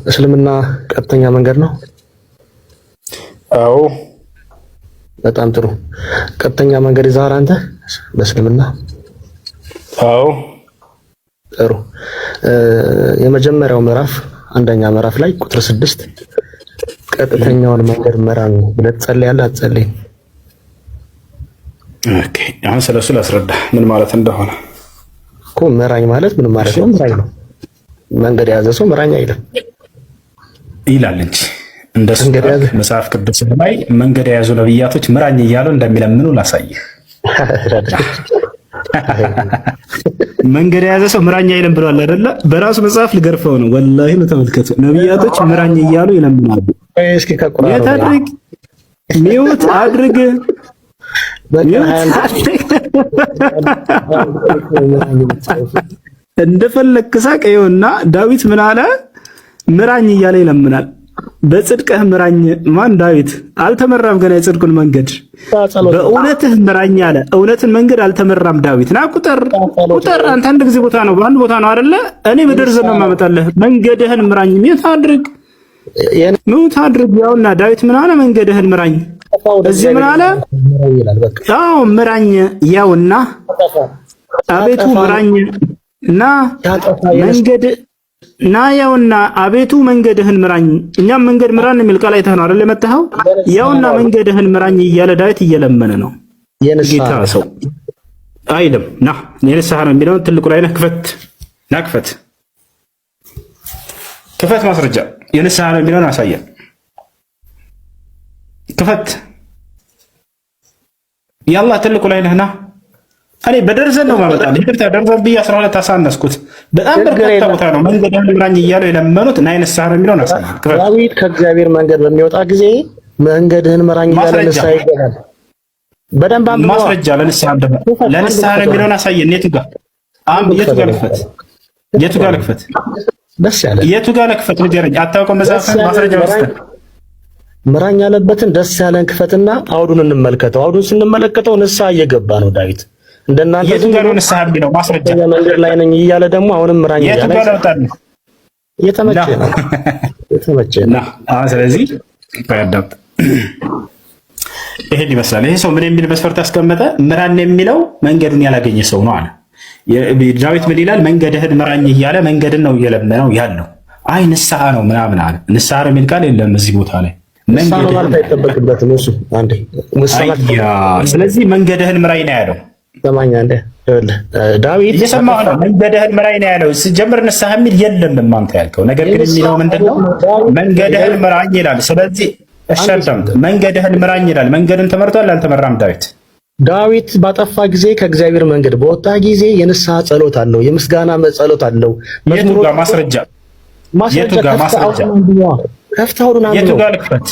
እስልምና ቀጥተኛ መንገድ ነው? አዎ። በጣም ጥሩ። ቀጥተኛ መንገድ ይዘሃል አንተ በእስልምና? አዎ። ጥሩ። የመጀመሪያው ምዕራፍ አንደኛ ምዕራፍ ላይ ቁጥር 6 ቀጥተኛውን መንገድ ምራን ብለህ ትጸልያለህ አትጸልይም? ኦኬ፣ አሁን ስለሱ ላስረዳ ምን ማለት እንደሆነ እኮ። ምራኝ ማለት ምን ማለት ነው? ምራኝ ነው። መንገድ የያዘ ሰው ምራኝ አይልም ይላል እንጂ እንደሱ መጽሐፍ ቅዱስ ላይ መንገድ የያዙ ነብያቶች ምራኝ እያሉ እንደሚለምኑ ላሳየህ። መንገድ የያዘ ሰው ምራኝ አይልም ብሏል አይደለ? በራሱ መጽሐፍ ልገርፈው ነው። ወላሂ ተመልከቱ። ነብያቶች ምራኝ እያሉ ይለምናሉ። እስኪ ከቁርአን የታድርግ ሚውት አድርግ እንደፈለክ ሳቅ። ይኸውና ዳዊት ምን አለ? ምራኝ እያለ ይለምናል። በጽድቅህ ምራኝ። ማን? ዳዊት። አልተመራም ገና የጽድቁን መንገድ። በእውነትህ ምራኝ አለ። እውነትን መንገድ አልተመራም ዳዊት። ና ቁጥር አንተ አንድ ጊዜ ቦታ ነው በአንድ ቦታ ነው አይደለ? እኔ በደርዘን ነው የማመጣልህ። መንገድህን ምራኝ። ሚውት አድርግ ሚውት አድርግ። ያውና ዳዊት ምን አለ? መንገድህን ምራኝ። እዚህ ምን አለ? አዎ ምራኝ። ያውና አቤቱ ምራኝ እና መንገድ እና ያውና አቤቱ መንገድህን ምራኝ። እኛም መንገድ ምራን የሚል ቃል አይተህ ነው አይደል የመጣኸው? ያውና መንገድህን ምራኝ እያለ ዳዊት እየለመነ ነው። ጌታ ሰው አይልም። ና የንስሐ ነው የሚለውን ትልቁ ላይ ነህ። ክፈት ማስረጃ። የንስሐ ነው የሚለውን አሳየን። ክፈት። ያላህ ትልቁ ላይ ነህና እኔ በደርዘን ነው ማመጣልህ። ይቅርታ ደርዘን ብዬ 12 አሳነስኩት። በጣም በርካታ ቦታ ነው መንገድህን ምራኝ እያሉ የለመኑት እና የንስሐ ነው የሚለውን አሳየን። ዳዊት ከእግዚአብሔር መንገድ በሚወጣ ጊዜ መንገድህን ምራኝ እያለ ንስሐ ይገባል። በደንብ አንብበው። ማስረጃ ለንስሐ ነው የሚለውን አሳየን። የቱ ጋር ልክፈት? ደስ ያለ የቱ ጋር ልክፈት? ንገረኝ። አታውቅም? መጽሐፍን ማስረጃ ወስደህ ምራኝ ያለበትን ደስ ያለን ክፈትና አውዱን እንመልከተው። አውዱን ስንመለከተው ንስሐ እየገባ ነው ዳዊት። እንደናንተ የቱ ጋር ነው ንስሐ የሚለው? ማስረጃ መንገድ ላይ ነኝ እያለ ደግሞ አሁንም ምራኝ እያለ የቱ ጋር ነው? የተመቸ ነው። ስለዚህ ባያዳምጥ ይሄን ይመስላል። ይሄ ሰው ምን የሚል መስፈርት አስቀመጠ? ምራን የሚለው መንገዱን ያላገኘ ሰው ነው አለ። ዳዊት ምን ይላል? መንገድህን ምራኝ እያለ መንገድን ነው እየለመነው ያለው። አይ ንስሐ ነው ምናምን አለ። ንስሐ ነው የሚል ቃል የለም እዚህ ቦታ ላይ። ስለዚህ መንገድህን ምራኝ ነው ያለው። ዳዊት እየሰማህ ነው? መንገድህን ምራኝ ነው ያለው። ሲጀምር ንስሐ የሚል የለም አንተ ያልከው ነገር ግን የሚለው ምንድነው? መንገድህን ምራኝ ይላል። ስለዚህ እሺ አዳምጥ። መንገድህን ምራኝ ይላል። መንገድን ተመርቷል አልተመራም? ዳዊት ባጠፋ ጊዜ ከእግዚአብሔር መንገድ በወጣ ጊዜ የንስሐ ጸሎት አለው፣ የምስጋና ጸሎት አለው። የቱ ጋር ማስረጃ? ከፍታውዱን የቱ ጋር ልክፈት?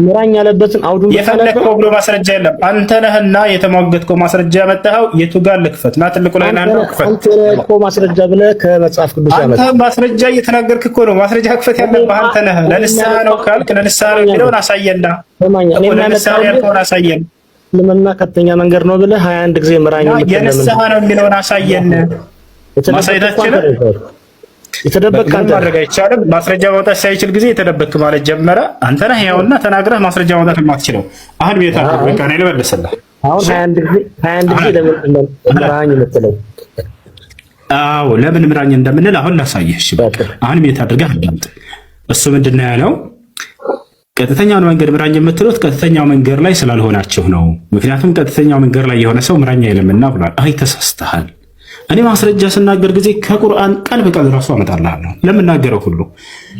ምራኝ ያለበትን አውዱን የፈለከው ብሎ ማስረጃ የለም። አንተ ነህና የተሟገትከው ማስረጃ ያመጣኸው። የቱ ጋር ልክፈት? ና ትልቁ ላይ ነህ። አንተ እኮ ማስረጃ ብለህ ከመጽሐፍ ቅዱስ ያመጣ። አንተ ማስረጃ እየተናገርክ እኮ ነው። ማስረጃ ክፈት ያለብህ አንተ ነህ። ለንስሐ ነው ካልክ ለንስሐ ነው የሚለውን አሳየና። ለንስሐ ያልከውን አሳየን። ለምንና ቀጥተኛ መንገድ ነው ብለህ 21 ጊዜ ምራኝ የንስሐ ነው የሚለውን አሳየን። ማሳየታችን የተደበቀ ማድረግ አይቻልም። ማስረጃ ማውጣት ሳይችል ጊዜ የተደበቅ ማለት ጀመረ። አንተ ነህ ያውና ተናግረህ ማስረጃ ማውጣት የማትችለው። አሁን ቤታ በቃ ነው ልመልስልህ። አሁን 21 ጊዜ ለምን ምራኝ የምትለው? አዎ ለምን ምራኝ እንደምንል አሁን ላሳየህ። እሺ በቃ አሁን ቤታ አድርገህ አዳምጥ። እሱ ምንድነው ያለው? ቀጥተኛውን መንገድ ምራኝ የምትሉት ቀጥተኛው መንገድ ላይ ስላልሆናችሁ ነው። ምክንያቱም ቀጥተኛው መንገድ ላይ የሆነ ሰው ምራኝ አይልምና ብሏል። አይ ተሳስተሃል። እኔ ማስረጃ ስናገር ጊዜ ከቁርአን ቃል በቃል ራሱ አመጣልሃለሁ ለምናገረው ሁሉ።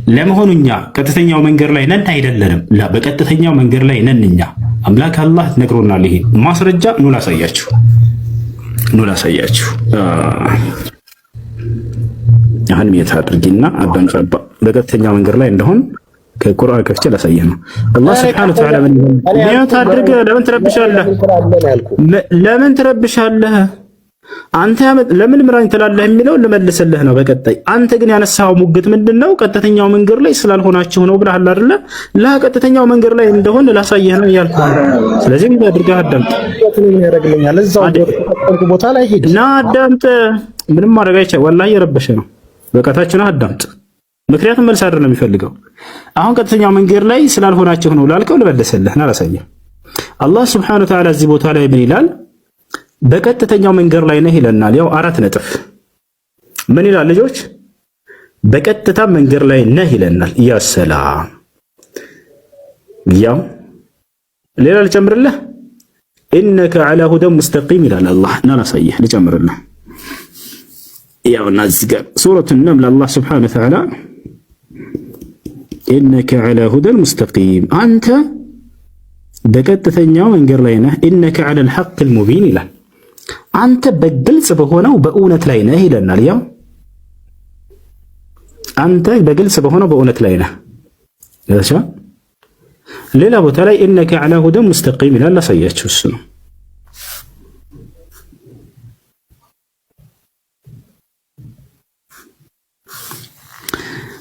ለመሆኑ እኛ ቀጥተኛው መንገድ ላይ ነን አይደለንም? በቀጥተኛው መንገድ ላይ ነን እኛ። አምላክ አላህ ነግሮናል። ይሄ ማስረጃ ኑ ላሳያችሁ። አሁን የት አድርጊና አዳንቀባ በቀጥተኛው መንገድ ላይ እንደሆን ከቁርአን ከፍቼ ላሳየህ ነው። አላህ Subhanahu Wa Ta'ala ምን ታድርገ? ለምን ትረብሻለህ? አንተ ለምን ምራኝ ትላለህ የሚለው ልመልስልህ ነው በቀጣይ። አንተ ግን ያነሳው ሙግት ምንድነው? ቀጥተኛው መንገድ ላይ ስላልሆናችሁ ነው ብለሃል አይደለ? ለቀጥተኛው መንገድ ላይ እንደሆነ ላሳየህ ነው ያልኩህ። ስለዚህ ምን አድርገህ አዳምጥ። ያደርግልኛል እዛው ቦታ ላይ ሂድ እና አዳምጥ። ምንም ማድረግ አይቻልም። ወላሂ የረበሸ ነው። በቀታችን አዳምጥ። ምክንያቱም መልስ አይደለም የሚፈልገው። አሁን ቀጥተኛው መንገድ ላይ ስላልሆናችሁ ነው ላልከው ልመልስልህ አላሳየህ። አላህ ሱብሓነሁ ወተዓላ እዚህ ቦታ ላይ ምን ይላል? በቀጥተኛው መንገድ ላይ ነህ ይለናል። ያው 4 ነጥብ ምን ይላል ልጆች? በቀጥታ መንገድ ላይ ነህ ይለናል። ያ ሰላም። ያው ሌላ ልጨምርልህ፣ ኢነከ ዐላ ሁደን ሙስተቂም ይላል አላህ። እና ላሳየህ ልጨምርልህ። ያውና እዚህ ጋር ሱረቱ ነምል አላህ ሱብሓነሁ ወተዓላ ኢነከ ዐላ ሁደን ሙስተቂም፣ አንተ በቀጥተኛው መንገድ ላይ ነህ። ኢነከ ዐለል ሐቂል ሙቢን ይላል። አንተ በግልጽ በሆነው በእውነት ላይ ነህ ይለናል። ያው አንተ በግልጽ በሆነው በእውነት ላይ ነህ። ሌላ ቦታ ላይ ኢነከ ዐላ ሁደን ሙስተቂም ይላል። ላሳያችሁ እሱ ነው።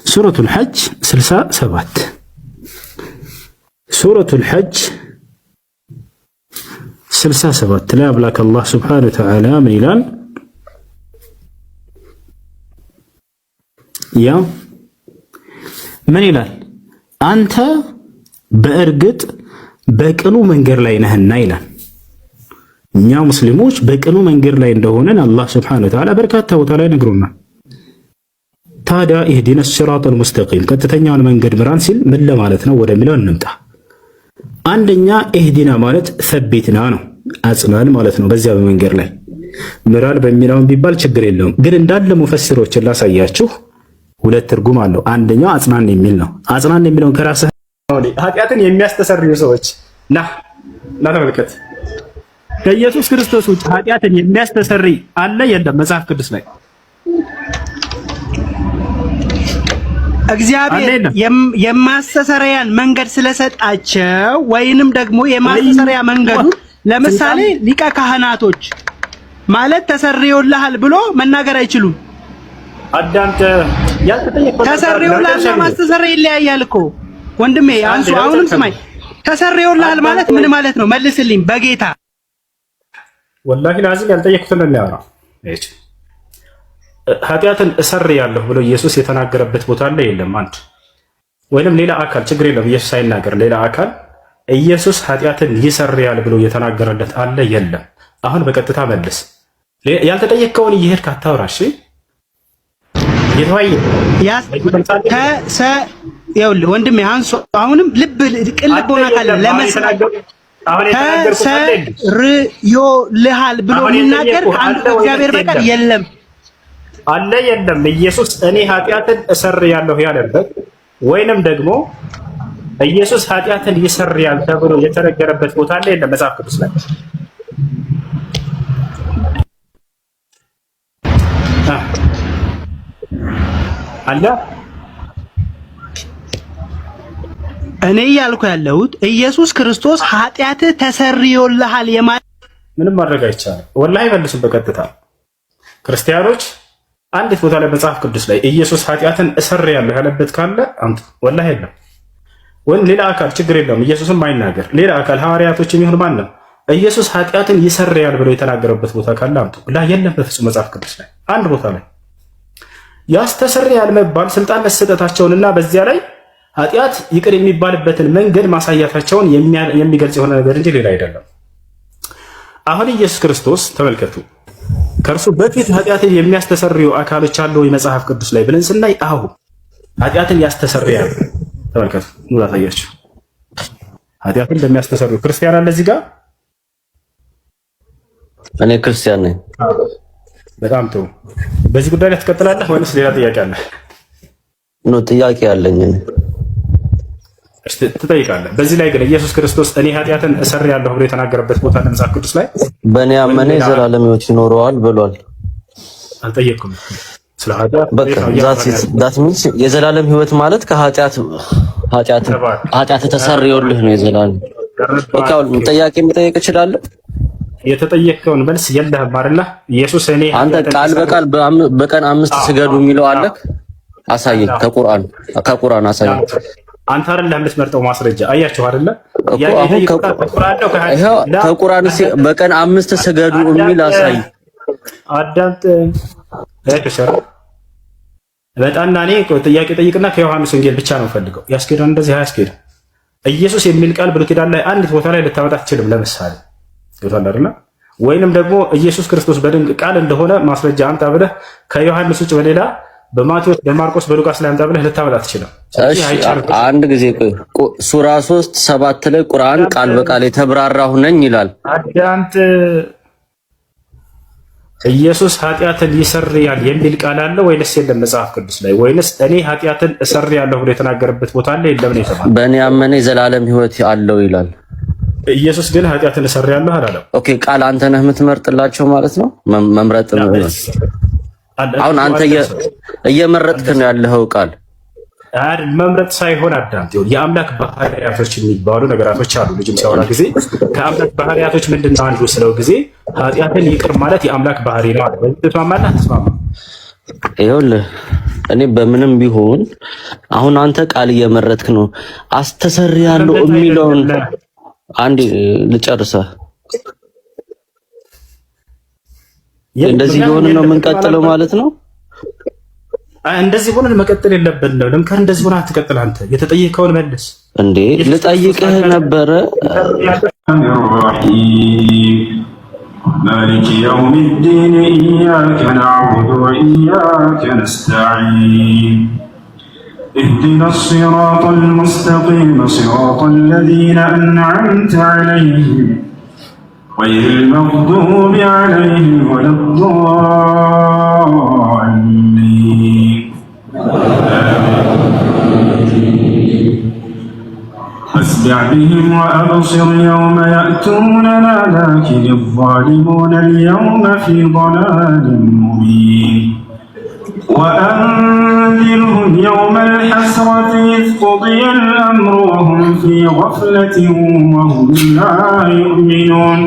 ሱረቱል ሐጅ 67 ሱረቱል ሐጅ 67 ላይ አምላክ አላህ ሱብሓነሁ ወተዓላ ምን ይላል? ያው ምን ይላል? አንተ በእርግጥ በቅኑ መንገድ ላይ ነህና ይላል። እኛ ሙስሊሞች በቅኑ መንገድ ላይ እንደሆነን አላህ ሱብሓነሁ ወተዓላ በርካታ ቦታ ላይ ነግሮናል። ታዲያ ኢህዲነ ሲራጠል ሙስተቂም ቀጥተኛውን መንገድ ምራን ሲል ምን ለማለት ነው ወደሚለው እንምጣ። አንደኛ ኢህዲና ማለት ሰቢትና ነው፣ አጽናን ማለት ነው። በዚያ በመንገድ ላይ ምራን በሚለውን ቢባል ችግር የለውም። ግን እንዳለ ሙፈሲሮችን ላሳያችሁ፣ 2 ትርጉም አለው። አንደኛው አጽናን የሚል ነው። አጽናን የሚለውን ከራስህ ኃጢአትን የሚያስተሰርዩ ሰዎች ና ተመልከት። ከኢየሱስ ክርስቶስ ውጭ ኃጢአትን የሚያስተሰሪ አለ የለም? መጽሐፍ ቅዱስ ላይ እግዚአብሔር የማስተሰሪያን መንገድ ስለሰጣቸው ወይንም ደግሞ የማስተሰሪያ መንገዱ ለምሳሌ ሊቀ ካህናቶች ማለት ተሰርዮልሃል ብሎ መናገር አይችሉም። አዳምጥ። ተሰርዮልሃል ማስተሰሪያ ይለያያል እኮ ወንድሜ። አንሱ አሁንም ስማኝ። ተሰርዮልሃል ማለት ምን ማለት ነው? መልስልኝ በጌታ ወላሂ ላዚም ያልጠየኩትን ነው ያወራው። ኃጢአትን እሰርያለሁ ብሎ ኢየሱስ የተናገረበት ቦታ አለ የለም? አንድ ወይንም ሌላ አካል ችግር የለም ኢየሱስ ሳይናገር ሌላ አካል ኢየሱስ ኃጢአትን ይሰርያል ብሎ የተናገረለት አለ የለም? አሁን በቀጥታ መልስ። ያልተጠየቀውን እየሄድክ አታውራ። እሺ ይተዋይ ይኸውልህ ወንድሜ አንሱ አሁንም ልብ ቅልብ ሆነ ካለ ለመስናገር ተሰርዮልሃል ብሎ የሚናገር አንዱ እግዚአብሔር በቀር የለም አለ የለም? ኢየሱስ እኔ ኃጢአትን እሰርያለሁ ያለበት ወይንም ደግሞ ኢየሱስ ኃጢአትን ይሰርያል ተብሎ የተነገረበት ቦታ አለ የለም? መጽሐፍ ቅዱስ ላይ አለ? እኔ እያልኩ ያለሁት ኢየሱስ ክርስቶስ ኃጢአትህ ተሰርዮልሃል የማለት ምንም ማድረግ አይቻልም። ወላሂ መልሱ በቀጥታ ክርስቲያኖች አንዲት ቦታ ላይ መጽሐፍ ቅዱስ ላይ ኢየሱስ ኃጢአትን እሰርያለሁ ያለበት ካለ አምጡ። ወላሂ የለም። ወይም ሌላ አካል ችግር የለውም ኢየሱስም አይናገር ሌላ አካል ሐዋርያቶች የሚሆን ማንም ኢየሱስ ኃጢአትን ይሰርያል ብሎ የተናገረበት ቦታ ካለ አምጡ። ላ የለም በፍጹም መጽሐፍ ቅዱስ ላይ አንድ ቦታ ላይ ያስተሰርያል መባል ስልጣን መሰጠታቸውንና በዚያ ላይ ኃጢአት ይቅር የሚባልበትን መንገድ ማሳያታቸውን የሚገልጽ የሆነ ነገር እንጂ ሌላ አይደለም። አሁን ኢየሱስ ክርስቶስ ተመልከቱ፣ ከእርሱ በፊት ኃጢአትን የሚያስተሰርዩ አካሎች አሉ ወይ መጽሐፍ ቅዱስ ላይ ብለን ስናይ፣ አሁን ኃጢአትን ያስተሰርያል። ተመልከቱ፣ ኑራ ታያችሁ። ኃጢአትን እንደሚያስተሰርዩ ክርስቲያን አለ እዚህ ጋር። እኔ ክርስቲያን ነኝ። በጣም ጥሩ። በዚህ ጉዳይ ላይ ትቀጥላለህ ወይስ ሌላ ጥያቄ አለ? ኖ ጥያቄ አለኝ። እስቲ ትጠይቃለህ። በዚህ ላይ ግን ኢየሱስ ክርስቶስ እኔ ኃጢአትን እሰርያለሁ ብሎ የተናገረበት ቦታ መጽሐፍ ቅዱስ ላይ በእኔ ያመነ የዘላለም ሕይወት ይኖረዋል ብሏል። አልጠየቅኩም ስለ ኃጢአት። በቃ ዛት ሚንስ የዘላለም ሕይወት ማለት ኃጢአት ተሰርዮልህ ነው የዘላለም። በቃ ጥያቄ መጠየቅ እችላለሁ? የተጠየቀውን መልስ የለህም አይደለ? ኢየሱስ እኔ አንተ ቃል በቃል በቀን 5 ስገዱ የሚለው አለ? አሳየኝ። ከቁርአን አሳየኝ። አንተ አይደለህ የምትመርጠው ማስረጃ። አያችሁ አይደለ? ከቁርአን በቀን 5 ስገዱ የሚል አሳይ። አዳምጥ። በጣና እኔ ጥያቄ ጠይቅና ከዮሐንስ ወንጌል ብቻ ነው ፈልገው ያስኬዳል። እንደዚህ አያስኬድም። ኢየሱስ የሚል ቃል ብሉይ ኪዳን ላይ አንዲት ቦታ ላይ ልታመጣ አትችልም። ለምሳሌ ይወጣል አይደል? ወይንም ደግሞ ኢየሱስ ክርስቶስ በድንቅ ቃል እንደሆነ ማስረጃ አምጣ ብለህ ከዮሐንስ ውጭ በሌላ በማቴዎስ በማርቆስ በሉቃስ ላይ አምጣ ብለህ ልታመጣ አትችልም። አንድ ጊዜ ሱራ 3:7 ላይ ቁርአን ቃል በቃል የተብራራሁ ነኝ ይላል። አዳምጥ። ኢየሱስ ኃጢአትን ይሰርያል የሚል ቃል አለ ወይንስ የለም መጽሐፍ ቅዱስ ላይ? ወይንስ እኔ ኃጢአትን እሰርያለሁ ብሎ የተናገረበት ቦታ አለ የለም ነው የተባለው? በእኔ ያመነ የዘላለም ሕይወት አለው ይላል። ኢየሱስ ግን ኃጢአትን እሰርያለሁ አላለም። ኦኬ፣ ቃል አንተ ነህ የምትመርጥላቸው ማለት ነው። መምረጥ ነው። አሁን አንተ እየመረጥክ ነው ያለኸው ቃል አይደል? መምረጥ ሳይሆን አዳምጥ። የአምላክ ባህሪያቶች የሚባሉ ነገራቶች አሉ። ልጅም ሲያወራ ጊዜ ከአምላክ ባህሪያቶች ምንድነው አንዱ ስለው ጊዜ ኃጢአትን ይቅር ማለት የአምላክ ባህሪ ነው አለ። ትስማማለህ? አትስማማም? ይኸውልህ እኔ በምንም ቢሆን አሁን አንተ ቃል እየመረጥክ ነው። አስተሰርያለሁ የሚለውን አንድ ልጨርሰህ። እንደዚህ የሆነ ነው የምንቀጥለው ማለት ነው። እንደዚህ ሆነን መቀጠል የለብንም። ለምከር እንደዚህ ሆነ አትቀጥል። አንተ የተጠየቀውን መልስ እንዴ። ልጠይቅህ ነበረ። مالك يوم الدين إياك نعبد وإياك نستعين اهدنا الصراط المستقيم صراط الذين أنعمت عليهم غير المغضوب عليهم ولا الضالين. أسمع بهم وأبصر يوم يأتوننا لكن الظالمون اليوم في ضلال مبين. وأنذرهم يوم الحسرة إذ قضي الأمر وهم في غفلة وهم لا يؤمنون.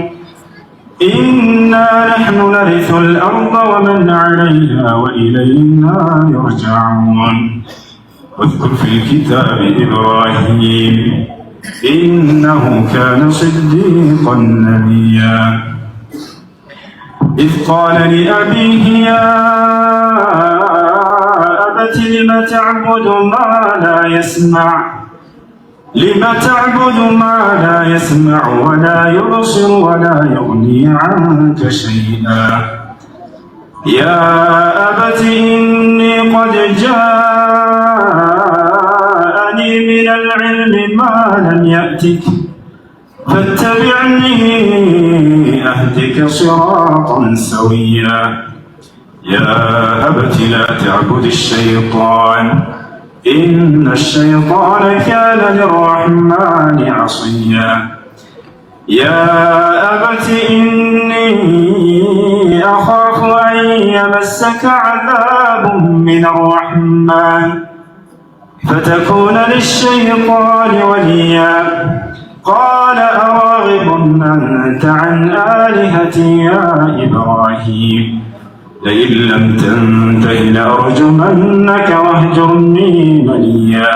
إنا نحن نرث الأرض ومن عليها وإلينا يرجعون. واذكر في الكتاب إبراهيم إنه كان صديقا نبيا إذ قال لأبيه يا أبت لم تعبد ما لا يسمع ولا يبصر ولا يغني عنك شيئا. يا أبت إني قد جاءني من العلم ما لم يأتك فاتبعني أهدك صراطا سويا. يا أبت لا تعبد الشيطان إن الشيطان كان للرحمن عصيا. يا أبت إني أخاف أن يمسك عذاب من الرحمن فتكون للشيطان وليا. قال أراغب أنت عن آلهتي يا إبراهيم لئن لم تنته لأرجمنك واهجرني مليا.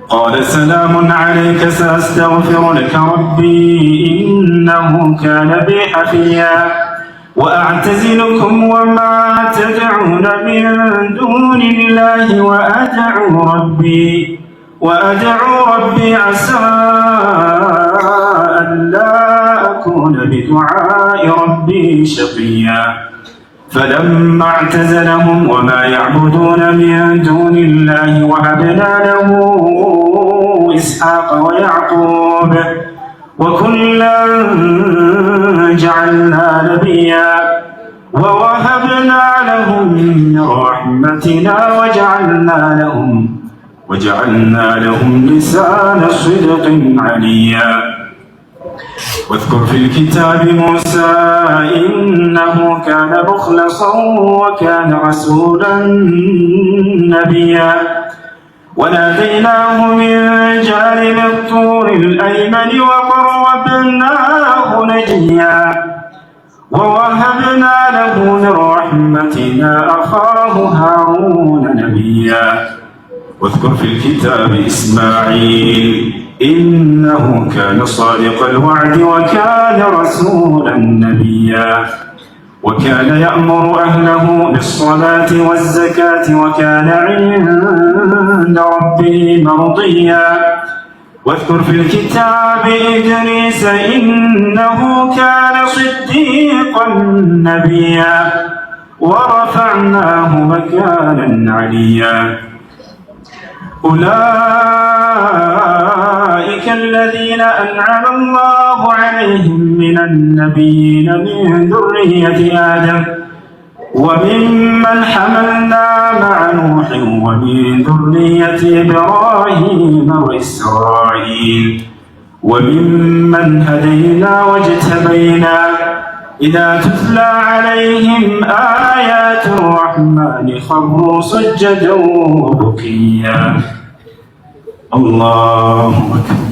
قال سلام عليك سأستغفر لك ربي إنه كان بي حفيا. وأعتزلكم وما تدعون من دون الله وأدعو ربي عسى ألا أكون بدعاء ربي شقيا. فلما اعتزلهم وما يعبدون من دون الله وهبنا له إسحاق ويعقوب وكلا جعلنا نبيا ووهبنا لهم من رحمتنا وجعلنا لهم لسان صدق عليا. واذكر في الكتاب موسى إنه كان مخلصا وكان رسولا نبيا. وناديناه من جانب الطور الأيمن وقربناه نجيا. ووهبنا له من رحمتنا أخاه هارون نبيا. واذكر في الكتاب إسماعيل إنه كان صادق الوعد وكان رسولا نبيا. وكان يأمر أهله بالصلاة والزكاة وكان عند ربه مرضيا واذكر في الكتاب إدريس إنه كان صديقا نبيا ورفعناه مكانا عليا أولئك الذين أنعم الله عليهم من النبيين من ذرية آدم وممن حملنا مع نوح ومن ذرية إبراهيم وإسرائيل وممن هدينا واجتبينا إذا تتلى عليهم آيات الرحمن خروا سجدا وبكيا الله أكبر.